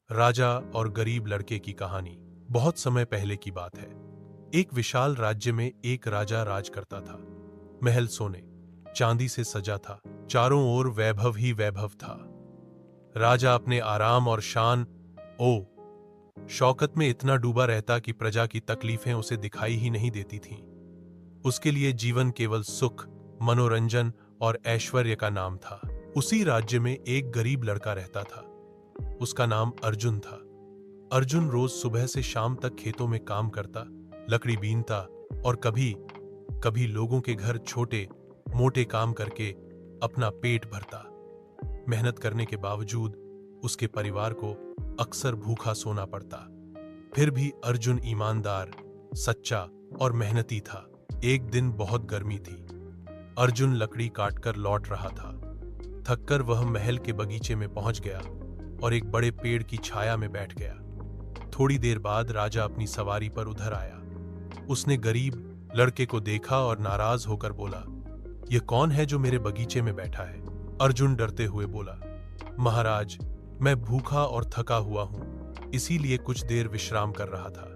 राजा और गरीब लड़के की कहानी। बहुत समय पहले की बात है। एक विशाल राज्य में एक राजा राज करता था। महल सोने चांदी से सजा था, चारों ओर वैभव ही वैभव था। राजा अपने आराम और शान ओ शौकत में इतना डूबा रहता कि प्रजा की तकलीफें उसे दिखाई ही नहीं देती थीं। उसके लिए जीवन केवल सुख, मनोरंजन और ऐश्वर्य का नाम था। उसी राज्य में एक गरीब लड़का रहता था। उसका नाम अर्जुन था। अर्जुन रोज सुबह से शाम तक खेतों में काम करता, लकड़ी बीनता और कभी कभी लोगों के घर छोटे मोटे काम करके अपना पेट भरता। मेहनत करने के बावजूद उसके परिवार को अक्सर भूखा सोना पड़ता। फिर भी अर्जुन ईमानदार, सच्चा और मेहनती था। एक दिन बहुत गर्मी थी। अर्जुन लकड़ी काटकर लौट रहा था। थककर वह महल के बगीचे में पहुंच गया और एक बड़े पेड़ की छाया में बैठ गया। थोड़ी देर बाद राजा अपनी सवारी पर उधर आया। उसने गरीब लड़के को देखा और नाराज होकर बोला, यह कौन है जो मेरे बगीचे में बैठा है? अर्जुन डरते हुए बोला, महाराज, मैं भूखा और थका हुआ हूं, इसीलिए कुछ देर विश्राम कर रहा था।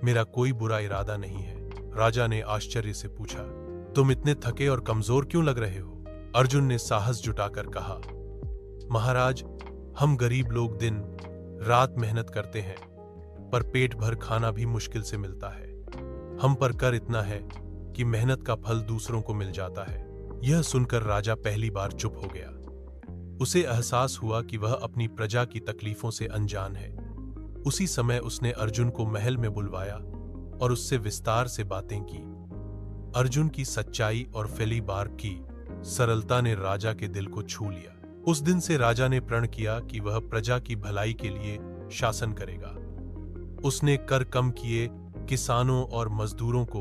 मेरा कोई बुरा इरादा नहीं है। राजा ने आश्चर्य से पूछा, तुम इतने थके और कमजोर क्यों लग रहे हो? अर्जुन ने साहस जुटाकर कहा, महाराज, हम गरीब लोग दिन रात मेहनत करते हैं, पर पेट भर खाना भी मुश्किल से मिलता है। हम पर कर इतना है कि मेहनत का फल दूसरों को मिल जाता है। यह सुनकर राजा पहली बार चुप हो गया। उसे एहसास हुआ कि वह अपनी प्रजा की तकलीफों से अनजान है। उसी समय उसने अर्जुन को महल में बुलवाया और उससे विस्तार से बातें की। अर्जुन की सच्चाई और फैली बार की सरलता ने राजा के दिल को छू लिया। उस दिन से राजा ने प्रण किया कि वह प्रजा की भलाई के लिए शासन करेगा। उसने कर कम किए, किसानों और मजदूरों को